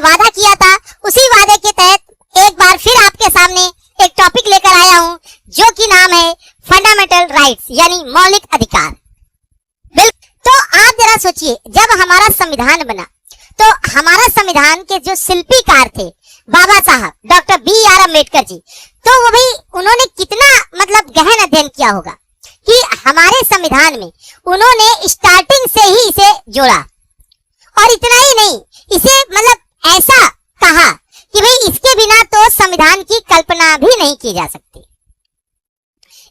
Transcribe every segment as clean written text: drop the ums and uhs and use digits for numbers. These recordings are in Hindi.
वादा किया था, उसी वादे के तहत एक बार फिर आपके सामने एक टॉपिक लेकर आया हूं, जो कि नाम है फंडामेंटल राइट्स यानी मौलिक अधिकार। तो आप जरा सोचिए, जब हमारा संविधान बना तो हमारा संविधान के जो शिल्पीकार थे बाबा साहब डॉक्टर B.R. अम्बेडकर जी, तो वो भाई उन्होंने कितना मतलब गहन अध्ययन किया होगा कि हमारे संविधान में उन्होंने स्टार्टिंग से ही इसे जोड़ा। और इतना ही नहीं, इसे मतलब ऐसा कहा कि भाई इसके बिना तो संविधान की कल्पना भी नहीं की जा सकती।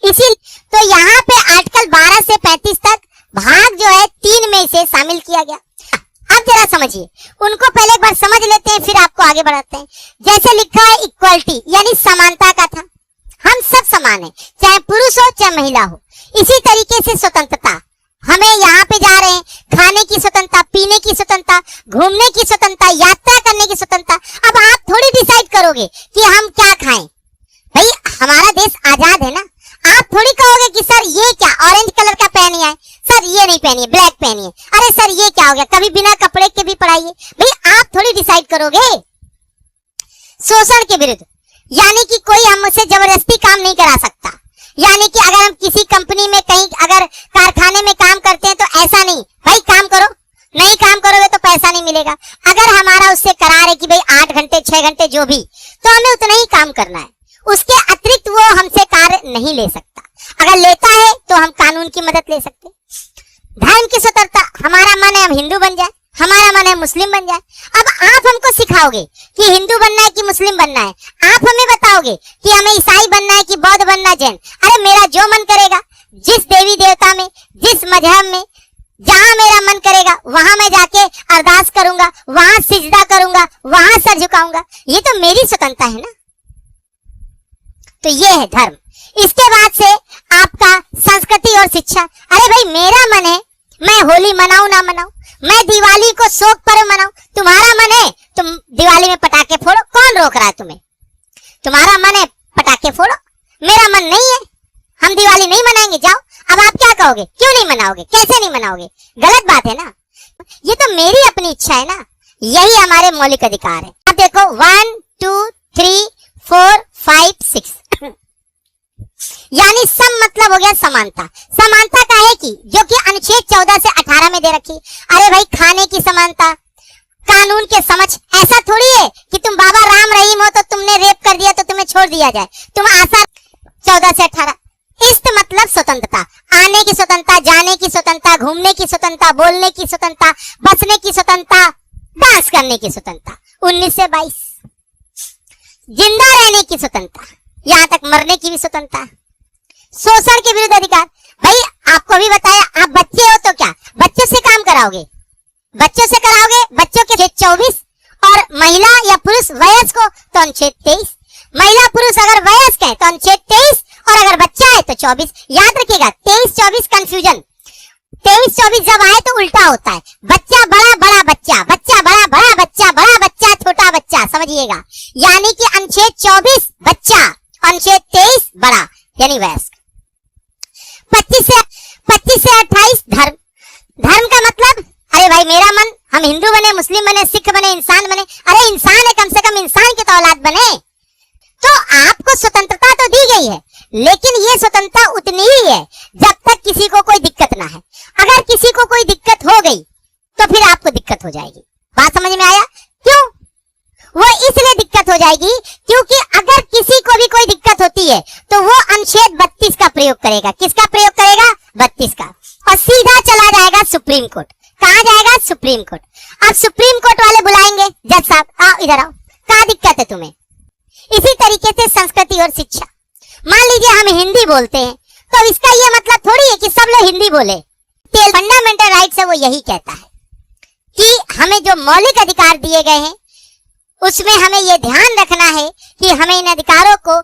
इसी तो यहाँ पे आर्टिकल 12 से 35 तक भाग जो है 3 में इसे शामिल किया गया। अब जरा समझिए, उनको पहले एक बार समझ लेते हैं, फिर आपको आगे बढ़ाते हैं। जैसे लिखा है इक्वलिटी यानी समानता का था, हम सब समान हैं, चाहे पुरुष हो चाहे महिला हो। इसी तरीके से स्वतंत्रता, हमें यहाँ पे जा रहे हैं, खाने की स्वतंत्रता, पीने की स्वतंत्रता, घूमने की स्वतंत्रता, यात्रा करने की स्वतंत्रता। अब आप थोड़ी डिसाइड करोगे कि हम क्या खाएं, भाई हमारा देश आजाद है ना। आप थोड़ी कहोगे कि सर ये क्या ऑरेंज कलर का पहनिए है, सर ये नहीं पहनिए ब्लैक पहनिए, अरे सर ये क्या हो गया, कभी बिना कपड़े के भी पढ़ाइए। भाई आप थोड़ी डिसाइड करोगे। शोषण के विरुद्ध, यानी कि कोई हमसे जबरदस्ती काम नहीं करा सकता। यानी कि अगर हम किसी कंपनी में कहीं अगर कारखाने में काम करते हैं तो ऐसा नहीं भाई काम करो, नहीं काम करोगे तो पैसा नहीं मिलेगा। अगर हमारा उससे करार है कि भाई 8 घंटे 6 घंटे जो भी, तो हमें उतना ही काम करना है, उसके अतिरिक्त वो हमसे कार्य नहीं ले सकता। अगर लेता है तो हम कानून की मदद ले सकते। धर्म की स्वतंत्रता, हमारा मन है हम हिंदू बन जाए, हमारा मन है मुस्लिम बन जाए। अब आप हमको सिखाओगे कि हिंदू बनना है कि मुस्लिम बनना है, आप हमें बताओगे कि हमें ईसाई बनना है कि बौद्ध बनना है, जैन। अरे मेरा जो मन करेगा, जिस देवी देवता में, जिस मजहब में जहां मेरा मन करेगा वहां मैं जाके अरदास करूंगा, वहां सिजदा करूंगा, वहां सर झुकाऊंगा। ये तो मेरी स्वतंत्रता है ना। तो ये है धर्म। इसके बाद से आपका संस्कृति और शिक्षा। अरे भाई मेरा मन है मैं होली मनाऊं ना मनाऊं, मैं दिवाली को शोक पर्व मनाऊं, तुम्हारा मन है तुम दिवाली में पटाखे फोड़ो, कौन रोक रहा है तुम्हें? तुम्हारा मन है पटाखे फोड़ो, मेरा मन नहीं है, हम दिवाली नहीं मनाएंगे, जाओ। अब आप क्या कहोगे, क्यों नहीं मनाओगे, कैसे नहीं मनाओगे? गलत बात है ना। ये तो मेरी अपनी इच्छा है ना, यही हमारे मौलिक अधिकार है। अब देखो 1 2 3 4 5 6 यानी सम मतलब हो गया समानता। समानता का है कि जो कि अनुच्छेद 14 से 18 में दे रखी। अरे भाई खाने की समानता, कानून के समझ, ऐसा थोड़ी है कि तुम बाबा राम रहीम हो तो तुमने रेप कर दिया तो तुम्हें छोड़ दिया जाए। तुम आशा 14 से 18 इस्त मतलब स्वतंत्रता, आने की स्वतंत्रता, जाने की स्वतंत्रता, घूमने की स्वतंत्रता, बोलने की स्वतंत्रता, बसने की स्वतंत्रता, डांस करने की स्वतंत्रता। 19 से 22 जिंदा रहने की स्वतंत्रता, यहाँ तक मरने की भी स्वतंत्रता। शोषण के विरुद्ध अधिकार, भाई आपको भी बताया, आप बच्चे हो तो क्या बच्चों से काम कराओगे, बच्चों से कराओगे, बच्चों के 24 और महिला या पुरुष वयस्क को तो अनुच्छेद 23, महिला पुरुष अगर वयस्क है तो अनुच्छेद 23 और अगर बच्चा है तो 24। याद रखिएगा 23-24 कंफ्यूजन, 23-24 जब आए तो उल्टा होता है, बच्चा बड़ा बड़ा बच्चा, बच्चा बड़ा बड़ा बच्चा, बड़ा बच्चा छोटा बच्चा, समझिएगा। यानी कि अनुच्छेद 24 बच्चा, अनुच्छेद 23 बड़ा यानी वयस्क। 25 से 28 धर्म। धर्म का मतलब, अरे भाई मेरा मन हम हिंदू बने, मुस्लिम बने, सिख बने, इंसान बने। अरे इंसान है, कम से कम इंसान की तो औलाद बने। तो आपको स्वतंत्रता तो दी गई है, लेकिन ये स्वतंत्रता उतनी ही है जब तक किसी को कोई दिक्कत ना है। अगर किसी को कोई दिक्कत हो गई तो फिर आपको दिक्कत हो जाएगी। बात समझ में आया? क्यों? वो इसलिए दिक्कत हो जाएगी क्योंकि अगर किसी को भी कोई दिक्कत होती है तो वो अनुच्छेद 32 का प्रयोग करेगा। किसका प्रयोग करेगा? 32 का, और सीधा चला जाएगा सुप्रीम कोर्ट। कहाँ जाएगा? Supreme court. अब सुप्रीम कोर्ट वाले बुलाएंगे, जज साहब आओ इधर आओ, क्या दिक्कत है तुम्हें? इसी तरीके से संस्कृति और शिक्षा, मान लीजिए हम हिंदी बोलते हैं तो इसका ये मतलब थोड़ी है कि सब लोग हिंदी बोले। फंडामेंटल राइट्स है वो यही कहता है कि हमें जो मौलिक अधिकार दिए गए हैं उसमें हमें यह ध्यान रखना है कि हमें इन अधिकारों को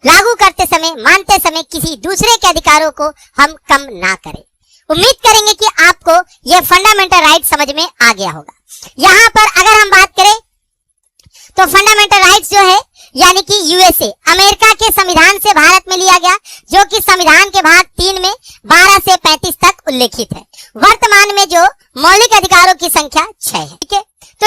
लागू करते समय, मानते समय किसी दूसरे के अधिकारों को हम कम ना करें। उम्मीद करेंगे कि आपको यह फंडामेंटल राइट समझ में आ गया होगा। यहाँ पर अगर हम बात करें तो फंडामेंटल राइट्स जो है यानी कि यूएसए अमेरिका के संविधान से भारत में लिया गया, जो कि संविधान के भाग 3 में 12 से 35 तक उल्लेखित है। वर्तमान में जो मौलिक अधिकारों की संख्या 6 है। ठीक है, तो